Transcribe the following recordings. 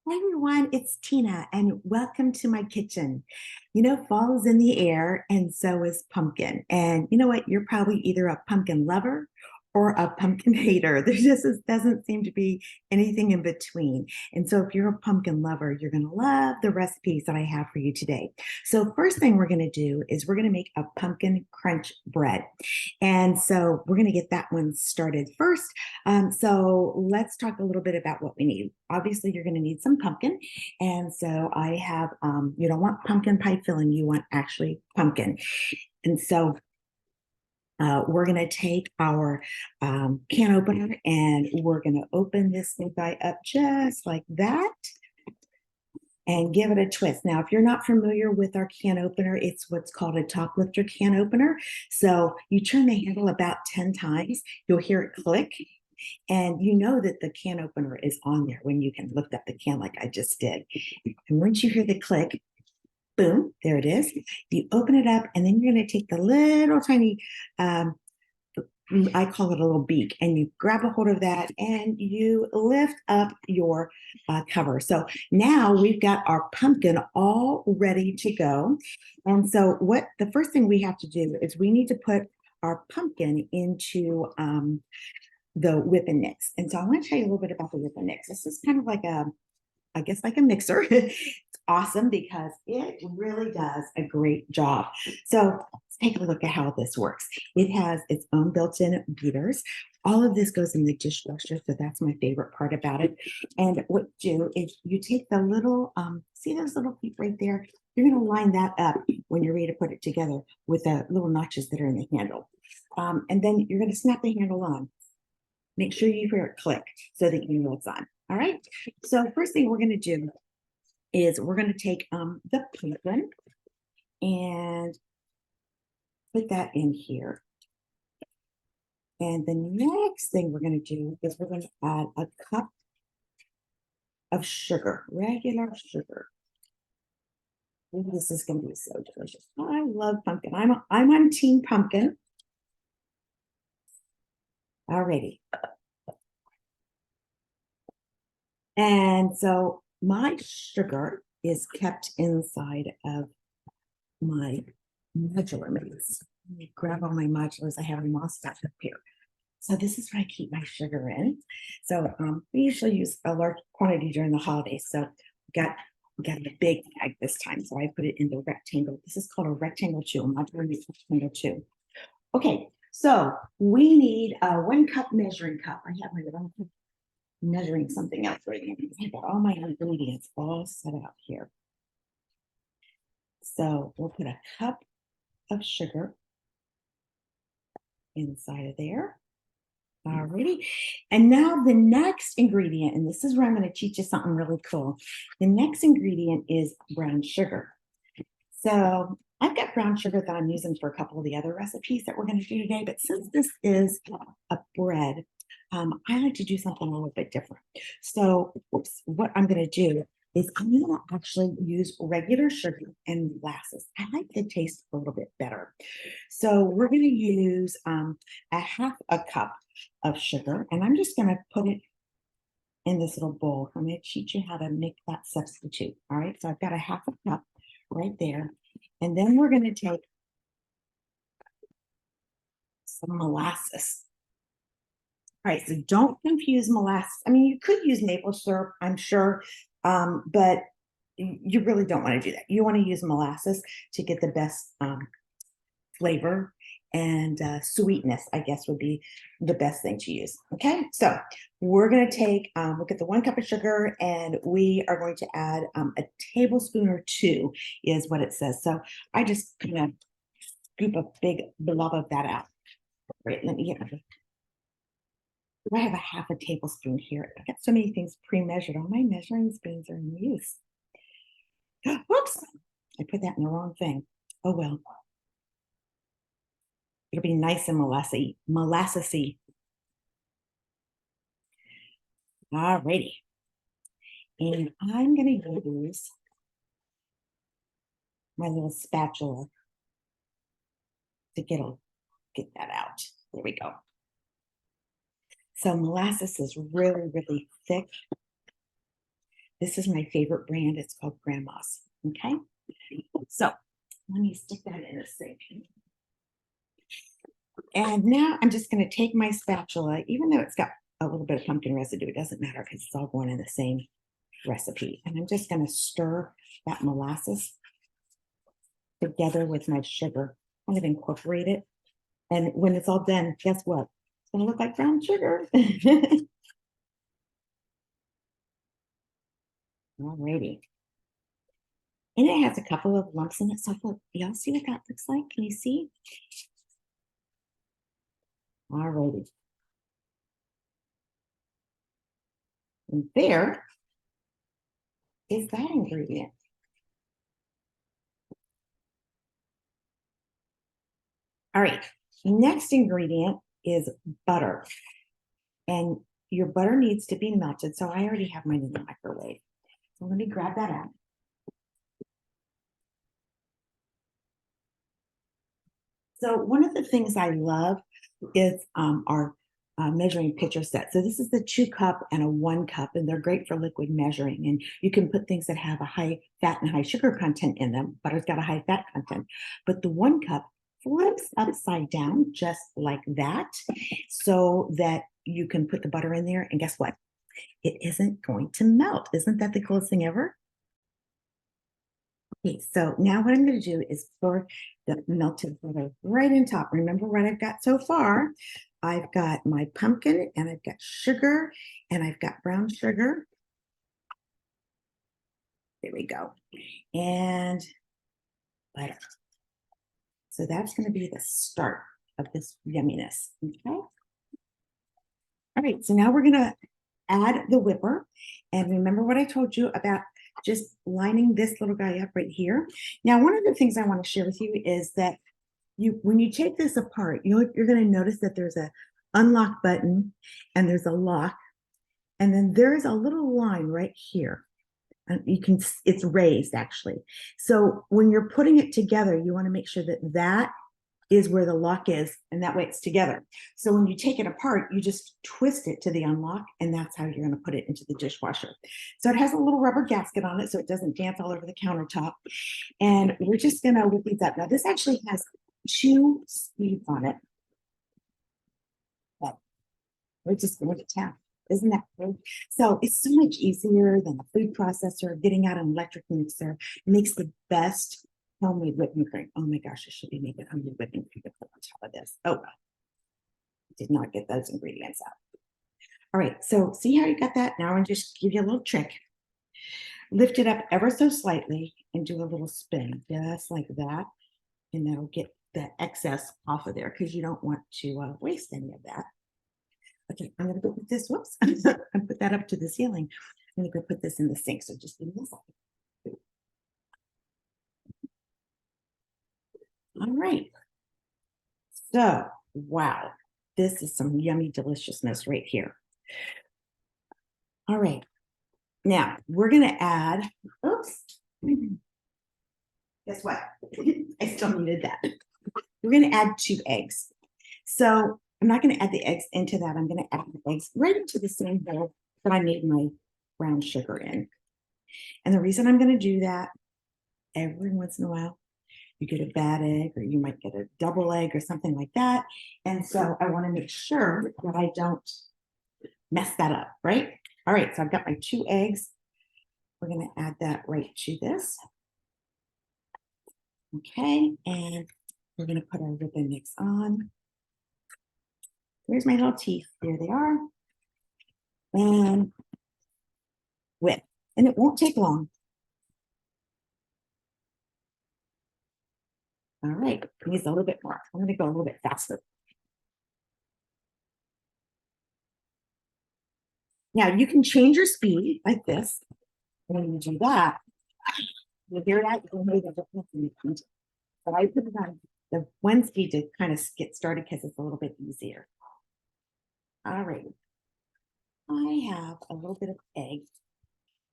Hi everyone, it's Tina, and welcome to my kitchen. Fall is in the air, and so is pumpkin. And you know what? You're probably either a pumpkin lover or a pumpkin hater. Doesn't seem to be anything in between. And so, if you're a pumpkin lover, you're going to love the recipes that I have for you today. So, first thing we're going to do is we're going to make a pumpkin crunch bread. And so, we're going to get that one started first. So let's talk a little bit about what we need. Obviously, you're going to need some pumpkin. And so I have, you don't want pumpkin pie filling, you want actually pumpkin. And so we're going to take our can opener and we're going to open this new guy up just like that and give it a twist. Now, if you're not familiar with our can opener, it's what's called a top lifter can opener. So you turn the handle about 10 times, you'll hear it click, and you know that the can opener is on there when you can lift up the can like I just did. And once you hear the click, boom, there it is. You open it up, and then you're going to take the little tiny, I call it a little beak, and you grab a hold of that and you lift up your cover. So now we've got our pumpkin all ready to go. And so, what the first thing we have to do is we need to put our pumpkin into the whip and mix. And so I want to tell you a little bit about the whip and mix. This is kind of like I guess like a mixer. It's awesome because it really does a great job. So let's take a look at how this works. It has its own built-in beaters. All of this goes in the dishwasher, so that's my favorite part about it. And what you do is you take the little, see those little feet right there? You're going to line that up when you're ready to put it together with the little notches that are in the handle. And then you're going to snap the handle on. Make sure you hear it click so that you know it's on. All right. So first thing we're going to do is we're going to take the pumpkin and put that in here. And the next thing we're going to do is we're going to add a cup of sugar, regular sugar. Ooh, this is going to be so delicious. I love pumpkin. I'm on team pumpkin. Alrighty. And so my sugar is kept inside of my modular mix. Let me grab all my modulars. I have them all stacked up here. So this is where I keep my sugar in. So we usually use a large quantity during the holidays. So we got a big bag this time. So I put it in the rectangle. This is called a rectangle chew, a modular mix rectangle chew. Okay, so we need a 1 cup measuring cup. I have my little measuring something else right now. I've got all my ingredients all set out here. So we'll put a cup of sugar inside of there. Alrighty. And now the next ingredient, and this is where I'm going to teach you something really cool. The next ingredient is brown sugar. So I've got brown sugar that I'm using for a couple of the other recipes that we're going to do today. But since this is a bread, I like to do something a little bit different. So what I'm going to do is I'm going to actually use regular sugar and molasses. I like the taste a little bit better. So we're going to use a half a cup of sugar, and I'm just going to put it in this little bowl. I'm going to teach you how to make that substitute. All right, so I've got a half a cup right there. And then we're going to take some molasses. All right, so don't confuse molasses. I mean, you could use maple syrup, I'm sure, but you really don't want to do that. You want to use molasses to get the best flavor and sweetness, I guess, would be the best thing to use. Okay, so we're going to take, we'll get the 1 cup of sugar, and we are going to add a tablespoon or 2 is what it says. So I just kind of scoop a big blob of that out. Right, let me get I have a half a tablespoon here. I got so many things pre-measured. All my measuring spoons are in use. Whoops, I put that in the wrong thing. Oh well. It'll be nice and molassesy. All righty. And I'm going to use my little spatula to get that out. There we go. So molasses is really, really thick. This is my favorite brand. It's called Grandma's. Okay. So let me stick that in a sink. And now I'm just going to take my spatula, even though it's got a little bit of pumpkin residue, it doesn't matter because it's all going in the same recipe. And I'm just going to stir that molasses together with my sugar, kind of incorporate it. And when it's all done, guess what? It's going to look like brown sugar. Alrighty. And it has a couple of lumps in it. So look, y'all see what that looks like? Can you see? Alrighty. And there is that ingredient. All right. Next ingredient is butter. And your butter needs to be melted. So I already have mine in the microwave. So let me grab that out. So one of the things I love is our measuring pitcher set. So this is the 2-cup and a 1-cup, and they're great for liquid measuring. And you can put things that have a high fat and high sugar content in them. Butter's got a high fat content, but the 1-cup flips upside down just like that, so that you can put the butter in there. And guess what? It isn't going to melt. Isn't that the coolest thing ever? Okay, so now what I'm going to do is pour the melted butter right in top. Remember what I've got so far? I've got my pumpkin and I've got sugar and I've got brown sugar. There we go. And butter. So that's going to be the start of this yumminess. Okay. All right, so now we're going to add the whipper. And remember what I told you about just lining this little guy up right here. Now, one of the things I want to share with you is that when you take this apart, you're going to notice that there's a unlock button and there's a lock, and then there's a little line right here. And it's raised actually. So when you're putting it together, you want to make sure that that is where the lock is, and that way it's together. So when you take it apart, you just twist it to the unlock, and that's how you're going to put it into the dishwasher. So it has a little rubber gasket on it so it doesn't dance all over the countertop. And we're just going to whip these up. Now this actually has 2 speeds on it. But we're just going to town. Isn't that good? So it's so much easier than a food processor. Getting out an electric mixer makes the best homemade whipping cream. Oh my gosh, I should be making homemade whipping cream to put on top of this. Oh, well, did not get those ingredients out. All right, so see how you got that? Now I'm just give you a little trick. Lift it up ever so slightly and do a little spin, just like that. And that'll get the excess off of there because you don't want to waste any of that. Okay, I'm going to put this, whoops, and put that up to the ceiling. I'm going to go put this in the sink. So just give me a second. All right. So, wow, this is some yummy deliciousness right here. All right. Now we're going to add, oops. Guess what? I still needed that. We're going to add 2 eggs. So I'm not going to add the eggs into that. I'm going to add the eggs right into the same bowl that I made my brown sugar in. And the reason I'm going to do that, every once in a while, you get a bad egg or you might get a double egg or something like that. And so I want to make sure that I don't mess that up, right? All right, so I've got my 2 eggs. We're going to add that right to this. Okay, and we're going to put our whipping mix on. There's my little teeth. There they are. And whip. And it won't take long. All right, needs a little bit more. I'm going to go a little bit faster. Now you can change your speed like this. And when you do that, you'll hear that. But I put it on the 1 speed to kind of get started because it's a little bit easier. All right. I have a little bit of egg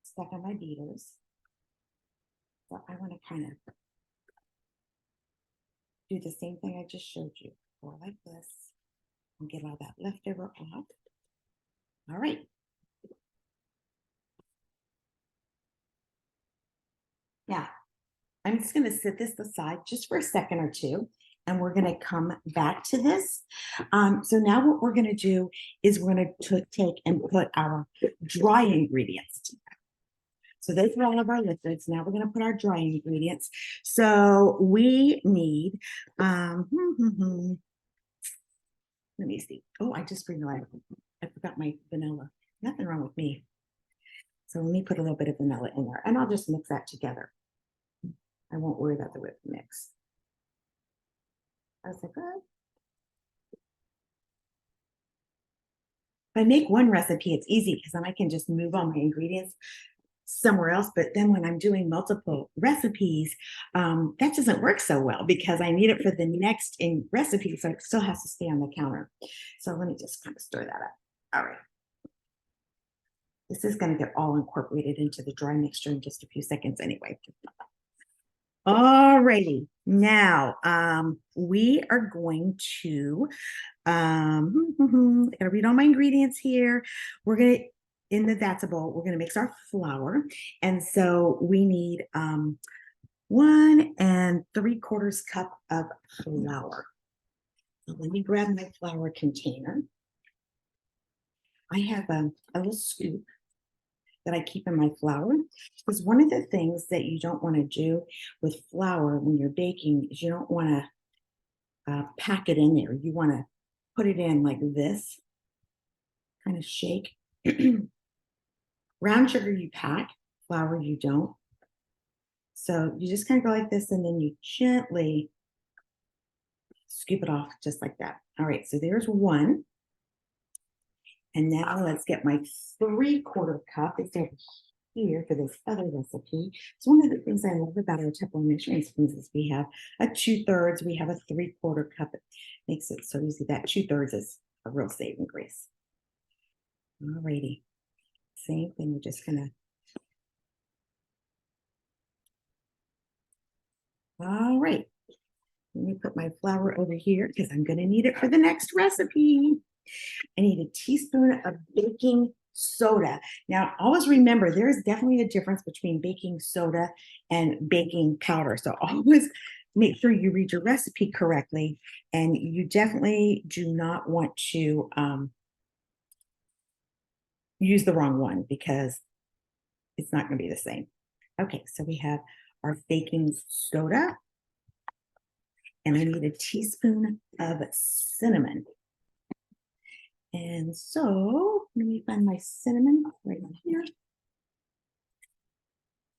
stuck on my beaters. So I want to kind of do the same thing I just showed you. Go like this and get all that leftover off. All right. just going to set this aside just for a second or two, and we're going to come back to this. So now what we're going to do is we're going to take and put our dry ingredients together. So those are all of our liquids. Now we're going to put our dry ingredients. So we need, let me see. Oh, I just realized I forgot my vanilla. Nothing wrong with me. So let me put a little bit of vanilla in there, and I'll just mix that together. I won't worry about the whip mix. I was like, oh. If I make one recipe, it's easy because then I can just move all my ingredients somewhere else. But then when I'm doing multiple recipes, that doesn't work so well because I need it for the next recipe. So it still has to stay on the counter. So let me just kind of stir that up. All right. This is going to get all incorporated into the dry mixture in just a few seconds anyway. All righty. Now, we are going to, I gotta read all my ingredients here. We're going to, in the That's a bowl, we're going to mix our flour. And so we need 1 3/4 cup of flour. So let me grab my flour container. I have a little scoop that I keep in my flour, because one of the things that you don't want to do with flour when you're baking is you don't want to pack it in there. You want to put it in like this, kind of shake. Brown sugar you pack, flour you don't. So you just kind of go like this, and then you gently scoop it off just like that. All right, so there's one. And now let's get my 3/4 cup. It's over here for this other recipe. So one of the things I love about our Teflon measuring spoons is we have a 2/3, we have a 3/4 cup. It makes it so easy. That 2/3 is a real saving grace. All righty. Same thing, we're just gonna. All right. Let me put my flour over here because I'm gonna need it for the next recipe. I need a teaspoon of baking soda. Now, always remember, there is definitely a difference between baking soda and baking powder. So always make sure you read your recipe correctly. And you definitely do not want to use the wrong one because it's not going to be the same. Okay, so we have our baking soda. And I need a teaspoon of cinnamon. And so let me find my cinnamon right here.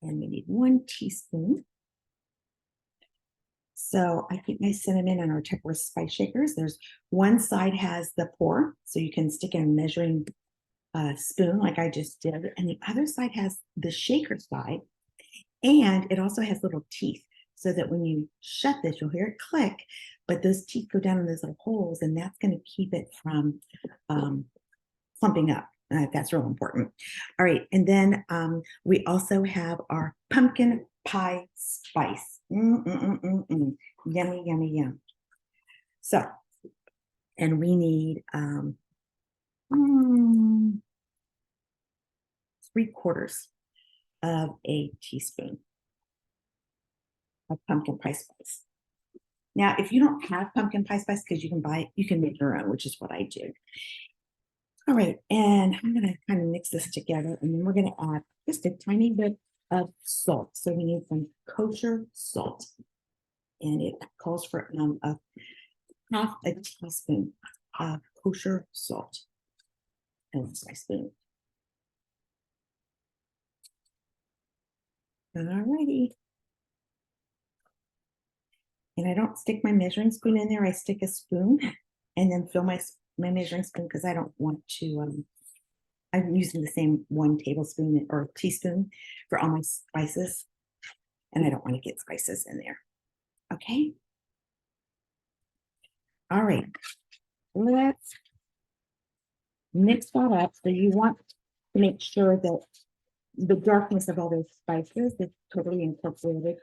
And we need 1 teaspoon. So I keep my cinnamon on our Tupperware spice shakers. There's one side has the pour, so you can stick in a measuring spoon like I just did. And the other side has the shaker side. And it also has little teeth, so that when you shut this, you'll hear it click, but those teeth go down in those little holes, and that's going to keep it from clumping up. That's real important. All right, and then we also have our pumpkin pie spice. Yummy, yummy, yum. So, and we need 3/4 of a teaspoon of pumpkin pie spice. Now, if you don't have pumpkin pie spice, because you can buy it, you can make your own, which is what I do. All right, and I'm gonna kind of mix this together, and then we're gonna add just a tiny bit of salt. So we need some kosher salt, and it calls for a 1/2 teaspoon of kosher salt. And that's my spoon. All righty. And I don't stick my measuring spoon in there. I stick a spoon and then fill my measuring spoon because I don't want to. I'm using the same 1 tablespoon or teaspoon for all my spices, and I don't want to get spices in there. Okay. All right. Let's mix that up. So you want to make sure that the darkness of all those spices is totally incorporated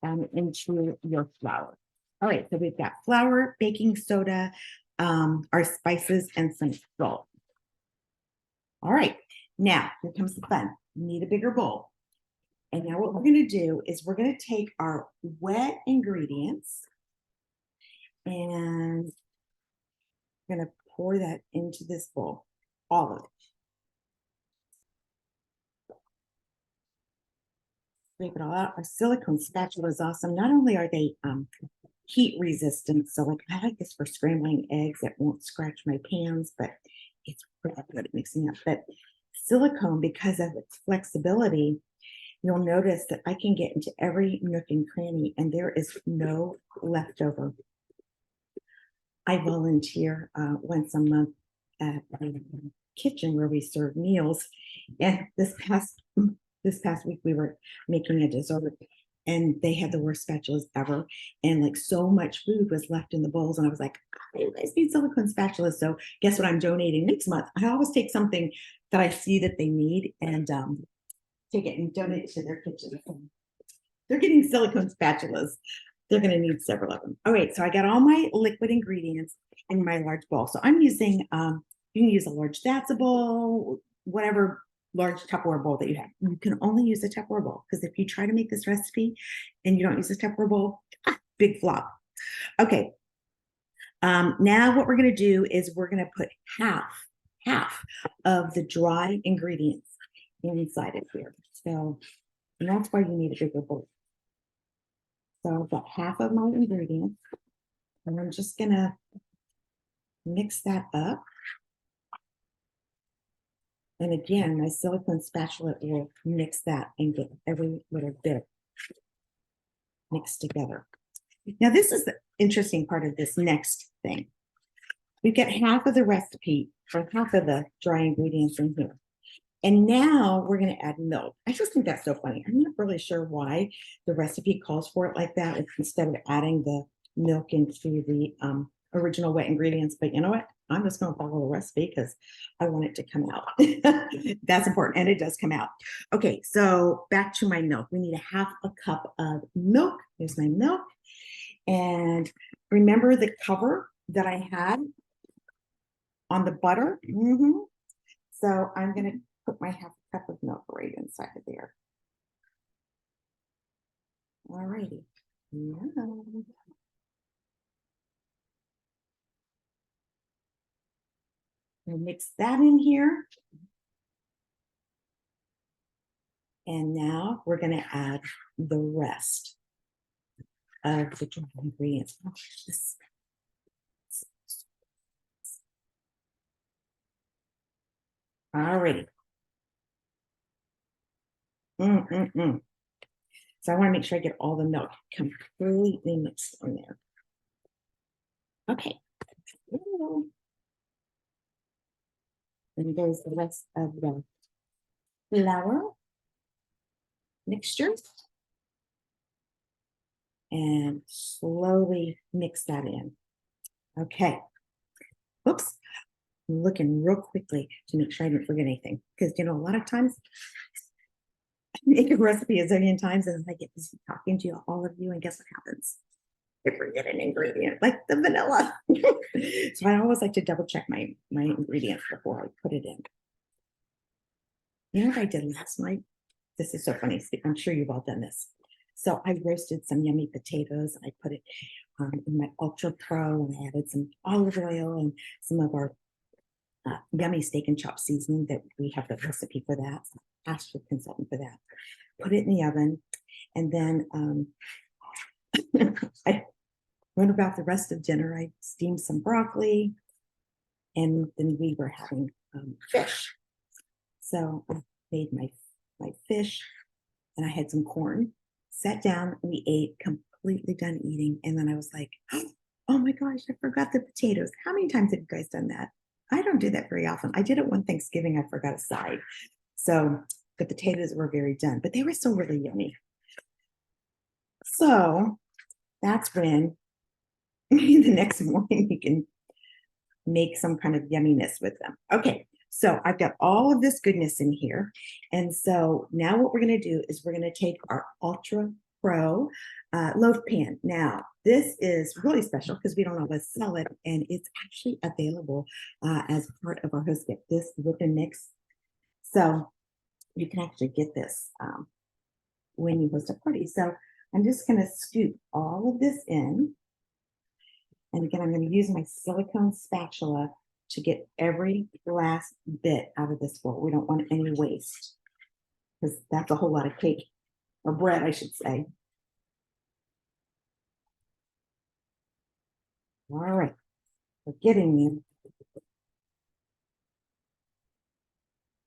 into your flour. All right, so we've got flour, baking soda, our spices, and some salt. All right, now here comes the fun. You need a bigger bowl. And now what we're going to do is we're going to take our wet ingredients and we're going to pour that into this bowl, all of it. Scrape it all out. Our silicone spatula is awesome. Not only are they heat resistant, so like I like this for scrambling eggs that won't scratch my pans, but it's pretty good at mixing up. But silicone, because of its flexibility, you'll notice that I can get into every nook and cranny and there is no leftover. I volunteer once a month at a kitchen where we serve meals. And this past week we were making a dessert and they had the worst spatulas ever. And like so much food was left in the bowls. And I was like, I guys need silicone spatulas. So guess what I'm donating next month? I always take something that I see that they need and take it and donate it to their kitchen. They're getting silicone spatulas. They're going to need several of them. All right, so I got all my liquid ingredients in my large bowl. So I'm using, you can use a large That's bowl, whatever large Tupperware bowl that you have. You can only use a Tupperware bowl because if you try to make this recipe and you don't use a Tupperware bowl, big flop. Okay, now what we're going to do is we're going to put half of the dry ingredients inside of here. So, and that's why you need a bigger bowl. So I've got half of my ingredients, and I'm just gonna mix that up. And again, my silicone spatula will mix that and get every little bit mixed together. Now, this is the interesting part of this next thing. We've got half of the recipe or half of the dry ingredients in here. And now we're going to add milk. I just think that's so funny. I'm not really sure why the recipe calls for it like that instead of adding the milk into the original wet ingredients. But you know what? I'm just going to follow the recipe because I want it to come out. That's important. And it does come out. Okay, so back to my milk. We need a half a cup of milk. Here's my milk. And remember the cover that I had on the butter? So I'm going to put my half a cup of milk right inside of there. All righty. Yeah. I'll mix that in here. And now we're going to add the rest of the dry ingredients. All righty. So I want to make sure I get all the milk completely mixed in there. Okay. And there's the rest of the flour mixture. And slowly mix that in. Okay. Oops. I'm looking real quickly to make sure I didn't forget anything. Because, you know, a lot of times I make a recipe a zillion times and I get busy talking to you, all of you, and guess what happens? I forget an ingredient, like the vanilla. So I always like to double check my ingredients before I put it in. You know what I did last night? This is so funny. I'm sure you've all done this. So I roasted some yummy potatoes. I put it in my Ultra Pro and I added some olive oil and some of our yummy steak and chop seasoning that we have the recipe for that. So I asked the consultant for that. Put it in the oven. And then I went about the rest of dinner. I steamed some broccoli and then we were having fish. So I made my fish and I had some corn, sat down, we ate, completely done eating. And then I was like, oh my gosh, I forgot the potatoes. How many times have you guys done that? I don't do that very often. I did it one Thanksgiving, I forgot a side. So the potatoes were very done, but they were still really yummy. So that's when the next morning you can make some kind of yumminess with them. Okay, so I've got all of this goodness in here. And so now what we're going to do is we're going to take our Ultra Pro loaf pan. Now, this is really special because we don't always sell it, and it's actually available as part of our host gift, this whip and mix. So you can actually get this when you host a party. So I'm just going to scoop all of this in. And again, I'm going to use my silicone spatula to get every last bit out of this bowl. We don't want any waste because that's a whole lot of cake, or bread, I should say. All right, we're getting there.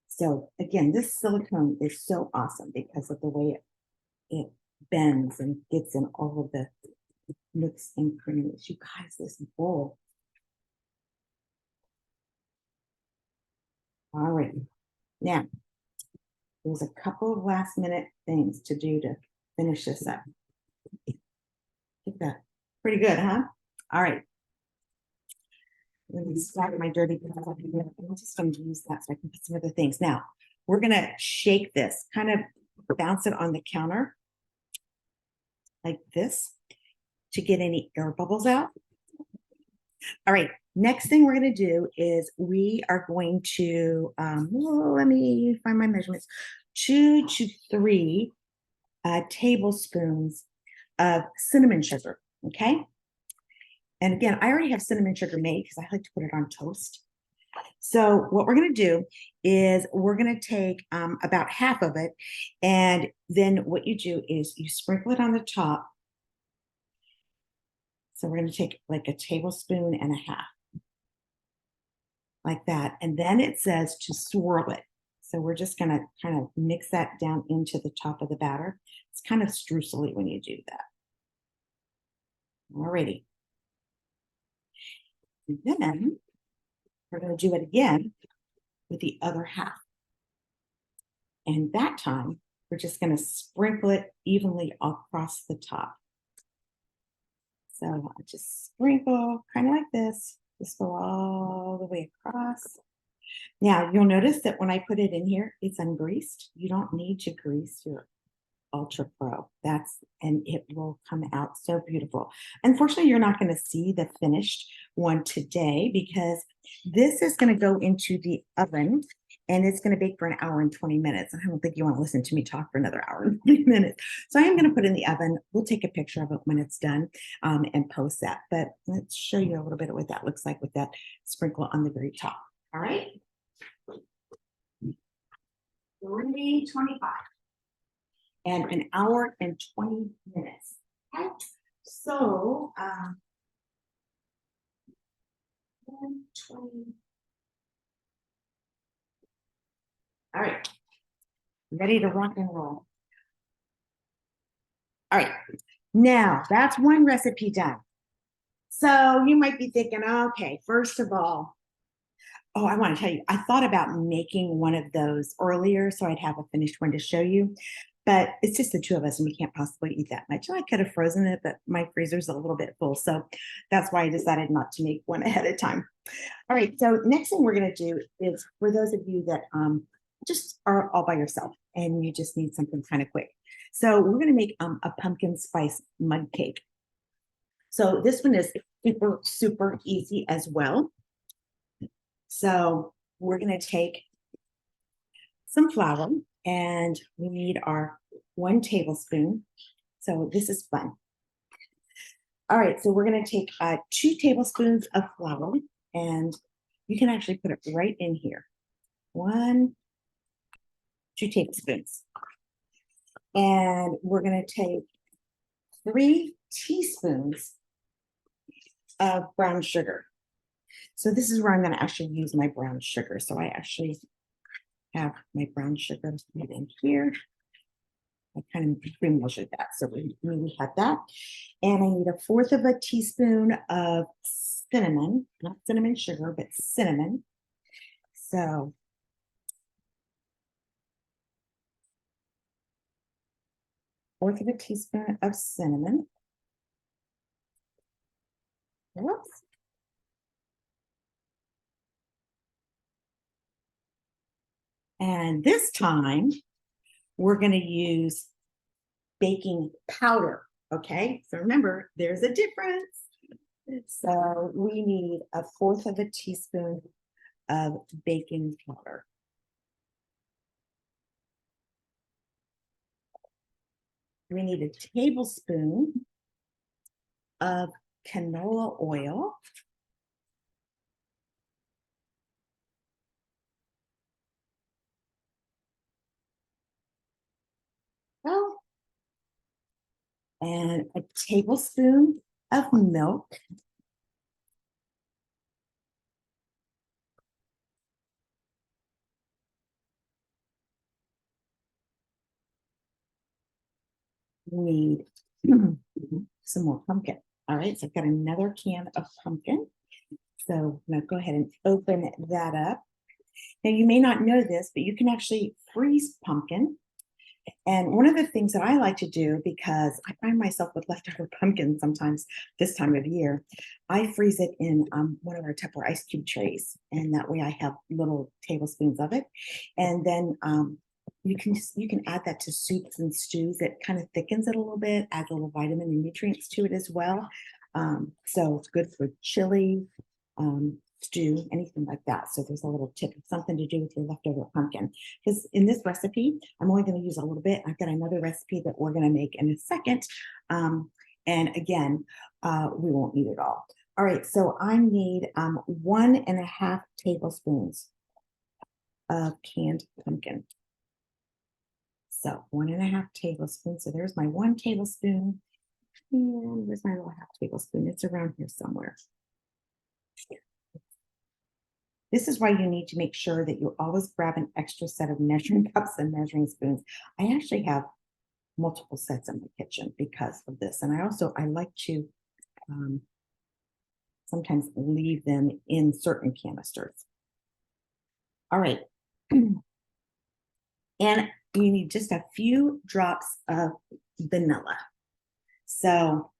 So again, this silicone is so awesome because of the way it bends and gets in all of the nooks and crannies. You guys, this bowl. All right, now there's a couple of last minute things to do to finish this up. Get that pretty good, huh? All right. Let me start my dirty gloves. I'm just going to use that so I can put some other things. Now, we're going to shake this, kind of bounce it on the counter like this to get any air bubbles out. All right, next thing we're going to do is we are going to, let me find my measurements, 2 to 3 tablespoons of cinnamon sugar, okay? And again, I already have cinnamon sugar made because I like to put it on toast. So what we're going to do is we're going to take about half of it. And then what you do is you sprinkle it on the top. So we're going to take like a tablespoon and a half like that. And then it says to swirl it. So we're just going to kind of mix that down into the top of the batter. It's kind of streusely when you do that. Alrighty. And then we're going to do it again with the other half. And that time, we're just going to sprinkle it evenly across the top. So I'll just sprinkle kind of like this, just go all the way across. Now, you'll notice that when I put it in here, it's ungreased. You don't need to grease your Ultra Pro. And it will come out so beautiful. Unfortunately, you're not going to see the finished one today because this is going to go into the oven and it's going to bake for 1 hour and 20 minutes. I don't think you want to listen to me talk for another hour and 20 minutes. So I am going to put it in the oven. We'll take a picture of it when it's done and post that. But let's show you a little bit of what that looks like with that sprinkle on the very top. All right. 325. And 1 hour and 20 minutes. Okay. So 120. All right. Ready to rock and roll. All right. Now that's one recipe done. So you might be thinking, okay, first of all, I want to tell you, I thought about making one of those earlier so I'd have a finished one to show you. But it's just the two of us and we can't possibly eat that much. I could have frozen it, but my freezer's a little bit full. So that's why I decided not to make one ahead of time. All right, so next thing we're going to do is for those of you that just are all by yourself and you just need something kind of quick. So we're going to make a pumpkin spice mud cake. So this one is super, super easy as well. So we're going to take some flour and we need our 1 tablespoon. So this is fun. All right, so we're going to take 2 tablespoons of flour and you can actually put it right in here. 2 tablespoons. And we're going to take 3 teaspoons of brown sugar. So this is where I'm going to actually use my brown sugar. So I actually have my brown sugar right in here. I kind of pre-measured that. So we have that. And I need 1/4 of a teaspoon of cinnamon, not cinnamon sugar, but cinnamon. So 1/4 of a teaspoon of cinnamon. Oops. And this time, we're going to use baking powder, okay? So remember, there's a difference. So we need 1/4 of a teaspoon of baking powder. We need a tablespoon of canola oil. Oh, and a tablespoon of milk. We need some more pumpkin. All right, so I've got another can of pumpkin. So now go ahead and open that up. Now you may not know this, but you can actually freeze pumpkin. And one of the things that I like to do, because I find myself with leftover pumpkin sometimes this time of year, I freeze it in one of our Tupperware ice cube trays, and that way I have little tablespoons of it. And then you can add that to soups and stews. It kind of thickens it a little bit, adds a little vitamin and nutrients to it as well. So it's good for chili, stew, anything like that. So there's a little tip, something to do with your leftover pumpkin. Because in this recipe, I'm only going to use a little bit. I've got another recipe that we're going to make in a second. And again, we won't need it all. All right, so I need 1.5 tablespoons of canned pumpkin. So 1.5 tablespoons. So there's my 1 tablespoon. And where's my little half tablespoon? It's around here somewhere. This is why you need to make sure that you always grab an extra set of measuring cups and measuring spoons. I actually have multiple sets in my kitchen because of this. And I like to sometimes leave them in certain canisters. All right. And you need just a few drops of vanilla. So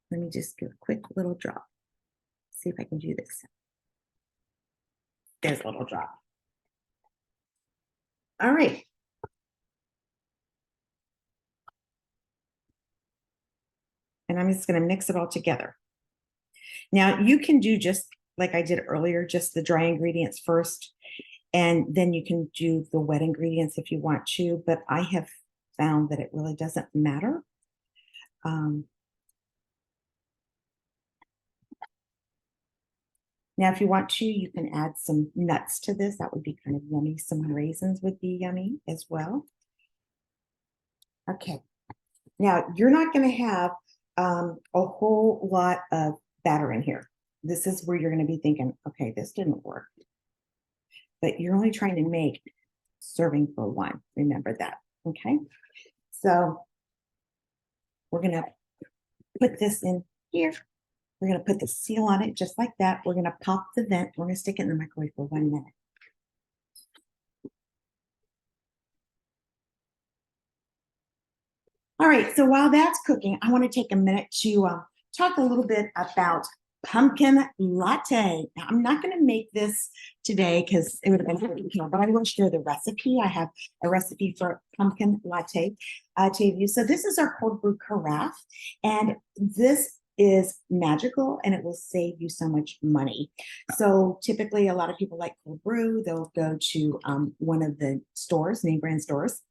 let me just give a quick little drop. See if I can do this. There's a little drop. All right. And I'm just going to mix it all together. Now you can do just like I did earlier, just the dry ingredients first, and then you can do the wet ingredients if you want to, but I have found that it really doesn't matter. Now, if you want to, you can add some nuts to this. That would be kind of yummy. Some raisins would be yummy as well. Okay. Now, you're not going to have a whole lot of batter in here. This is where you're going to be thinking, okay, this didn't work. But you're only trying to make serving for one. Remember that. Okay. So we're going to put this in here. We're going to put the seal on it just like that. We're going to pop the vent. We're going to stick it in the microwave for 1 minute. All right, so while that's cooking, I want to take a minute to talk a little bit about pumpkin latte. Now, I'm not going to make this today because it would have been, but I will share the recipe. I have a recipe for pumpkin latte to you. So this is our cold brew carafe, and this is magical and it will save you so much money. So typically a lot of people like cold brew. They'll go to one of the stores, name brand stores,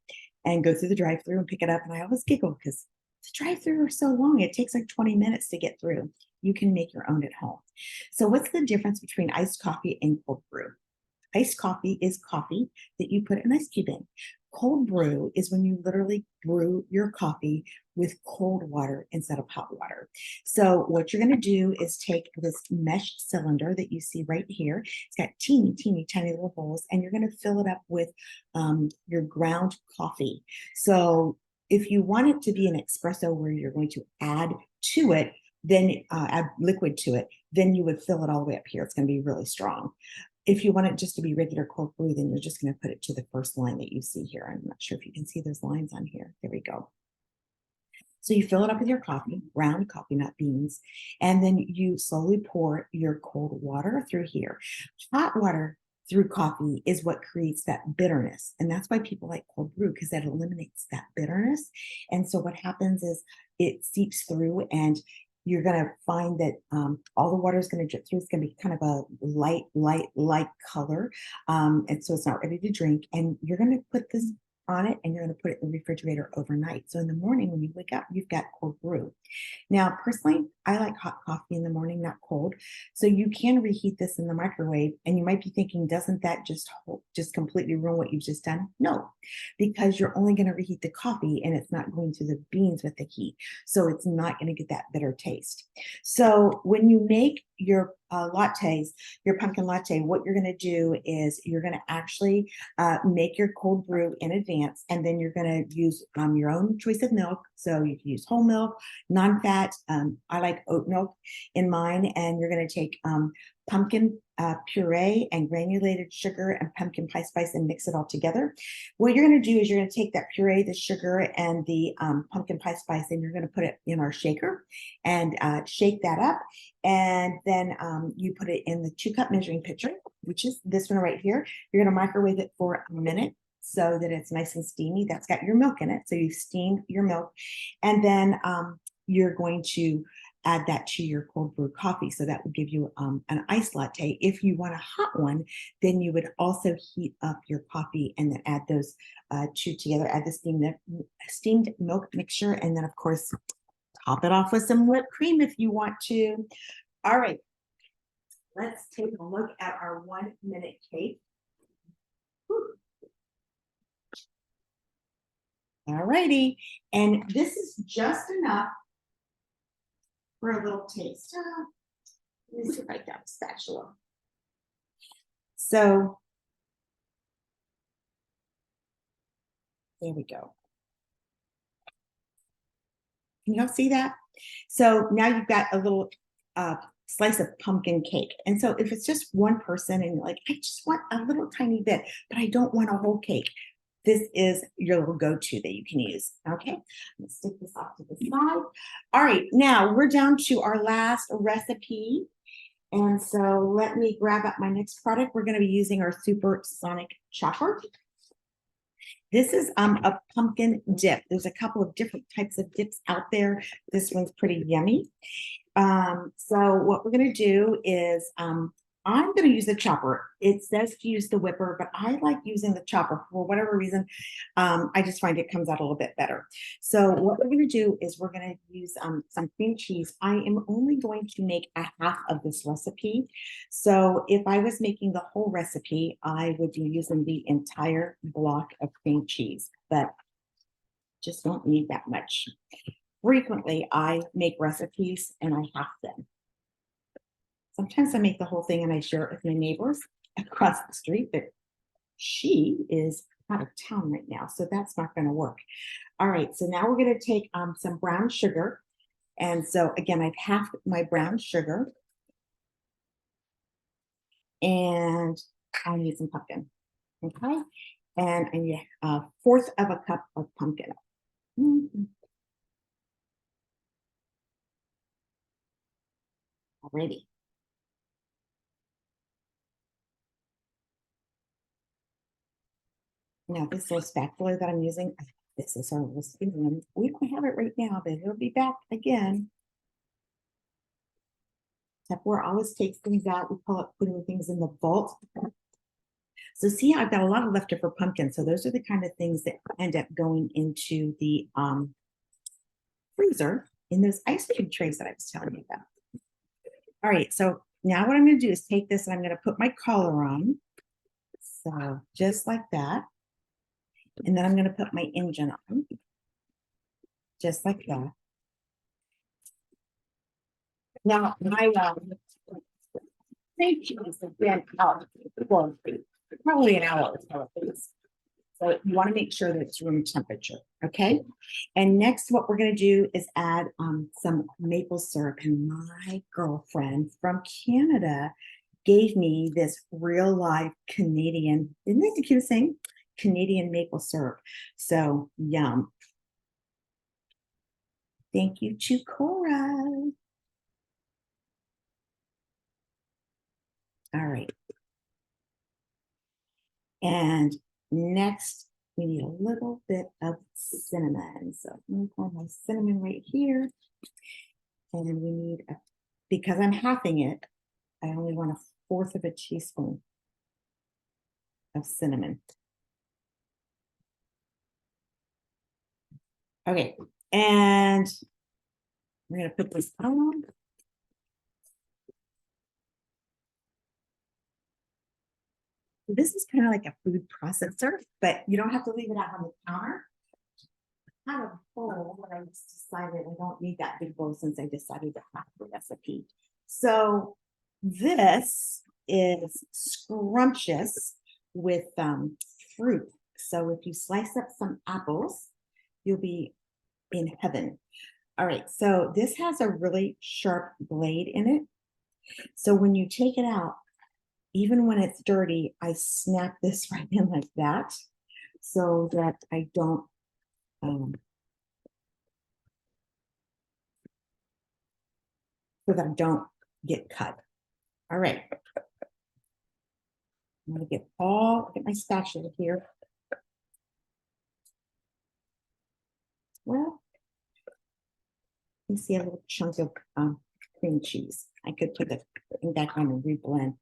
and go through the drive-through and pick it up. And I always giggle because the drive-through are so long. It takes like 20 minutes to get through. You can make your own at home. So what's the difference between iced coffee and cold brew? Iced coffee is coffee that you put an ice cube in. Cold brew is when you literally brew your coffee with cold water instead of hot water. So what you're going to do is take this mesh cylinder that you see right here. It's got teeny, teeny, tiny little holes, and you're going to fill it up with your ground coffee. So if you want it to be an espresso where you're going to add to it, then add liquid to it, then you would fill it all the way up here. It's going to be really strong. If you want it just to be regular cold brew, then you're just going to put it to the first line that you see here. I'm not sure if you can see those lines on here. There we go. So you fill it up with your coffee, ground coffee, not beans, and then you slowly pour your cold water through here. Hot water through coffee is what creates that bitterness. And that's why people like cold brew, because that eliminates that bitterness. And so what happens is it seeps through, and you're going to find that all the water is going to drip through. It's going to be kind of a light color. And so it's not ready to drink. And you're going to put this on it, and you're going to put it in the refrigerator overnight. So in the morning when you wake up, you've got cold brew. Now, personally, I like hot coffee in the morning, not cold. So you can reheat this in the microwave, and you might be thinking, doesn't that just completely ruin what you've just done? No, because you're only going to reheat the coffee, and it's not going through the beans with the heat. So it's not going to get that bitter taste. So when you make your lattes, your pumpkin latte, what you're going to do is you're going to actually make your cold brew in advance, and then you're going to use your own choice of milk. So you can use whole milk, non-fat. I like oat milk in mine, and you're going to take pumpkin puree and granulated sugar and pumpkin pie spice and mix it all together. What you're going to do is you're going to take that puree, the sugar, and the pumpkin pie spice, and you're going to put it in our shaker and shake that up. And then you put it in the 2-cup measuring pitcher, which is this one right here. You're going to microwave it for a minute so that it's nice and steamy. That's got your milk in it. So you've steamed your milk. And then you're going to add that to your cold brew coffee. So that would give you an iced latte. If you want a hot one, then you would also heat up your coffee and then add those two together. Add the steamed milk mixture, and then of course, top it off with some whipped cream if you want to. All right, let's take a look at our 1-minute cake. All righty, and this is just enough for a little taste. Let me see if I got a spatula. So there we go. Can y'all see that? So now you've got a little slice of pumpkin cake. And so if it's just one person and you're like, I just want a little tiny bit, but I don't want a whole cake, this is your little go-to that you can use. Okay, let's stick this off to the side. All right, now we're down to our last recipe. And so let me grab up my next product. We're going to be using our supersonic chopper. This is a pumpkin dip. There's a couple of different types of dips out there. This one's pretty yummy. So what we're going to do is I'm going to use the chopper. It says to use the whipper, but I like using the chopper for whatever reason. I just find it comes out a little bit better. So what we're going to do is we're going to use some cream cheese. I am only going to make a half of this recipe. So if I was making the whole recipe, I would be using the entire block of cream cheese, but just don't need that much. Frequently, I make recipes and I half them. Sometimes I make the whole thing and I share it with my neighbors across the street, but she is out of town right now, so that's not going to work. All right, so now we're going to take some brown sugar. And so again, I've halved my brown sugar. And I need some pumpkin. Okay, and I need 1/4 of a cup of pumpkin. Alrighty. Now this little spatula that I'm using, this is our recipe one. We don't have it right now, but it'll be back again. Tupperware always takes things out. We call it putting things in the vault. So see, I've got a lot of leftover pumpkin. So those are the kind of things that end up going into the freezer in those ice cube trays that I was telling you about. All right, so now what I'm going to do is take this and I'm going to put my collar on. So just like that. And then I'm going to put my engine on. Just like that. Now, my cream cheese has been out for probably an hour or so. So you want to make sure that it's room temperature, okay? And next, what we're going to do is add some maple syrup. And my girlfriend from Canada gave me this real life Canadian, isn't that the cutest thing? Canadian maple syrup. So yum. Thank you to Cora. All right. And next, we need a little bit of cinnamon. So I'm going to pour my cinnamon right here. And we need, because I'm halving it, I only want 1/4 of a teaspoon of cinnamon. Okay, and we're gonna put this on. This is kind of like a food processor, but you don't have to leave it out on the counter. I have a bowl, but I just decided I don't need that big bowl since I decided to have the recipe. So this is scrumptious with fruit. So if you slice up some apples, you'll be in heaven. All right, so this has a really sharp blade in it. So when you take it out, even when it's dirty, I snap this right in like that so that I don't get cut. All right. I'm gonna get my spatula here. Well, you see a little chunk of cream cheese. I could put the thing back on and reblend.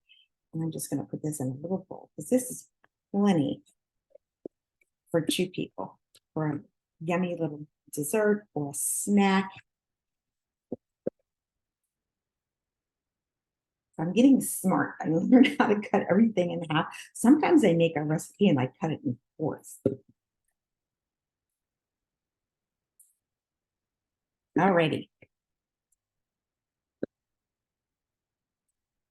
And I'm just gonna put this in a little bowl because this is plenty for 2 people for a yummy little dessert or a snack. I'm getting smart. I learned how to cut everything in half. Sometimes I make a recipe and I cut it in fourths. Alrighty.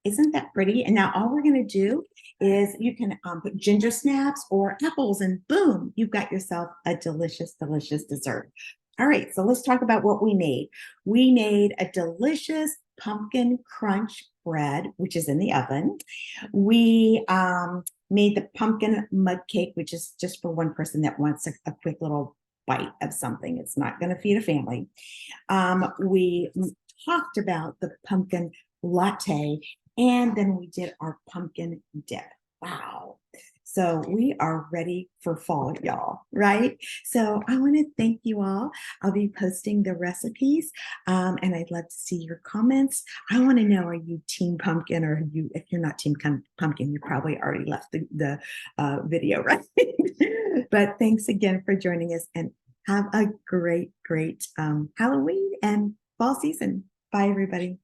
Isn't that pretty? And now all we're going to do is you can put ginger snaps or apples and boom, you've got yourself a delicious, delicious dessert. All right, so let's talk about what we made. We made a delicious pumpkin crunch bread, which is in the oven. We made the pumpkin mud cake, which is just for one person that wants a quick little bite of something. It's not going to feed a family. We talked about the pumpkin latte, and then we did our pumpkin dip. Wow. So we are ready for fall, y'all, right? So I want to thank you all. I'll be posting the recipes, and I'd love to see your comments. I want to know, are you team pumpkin, or if you're not team pumpkin, you probably already left the video, right? But thanks again for joining us, and have a great, great Halloween and fall season. Bye, everybody.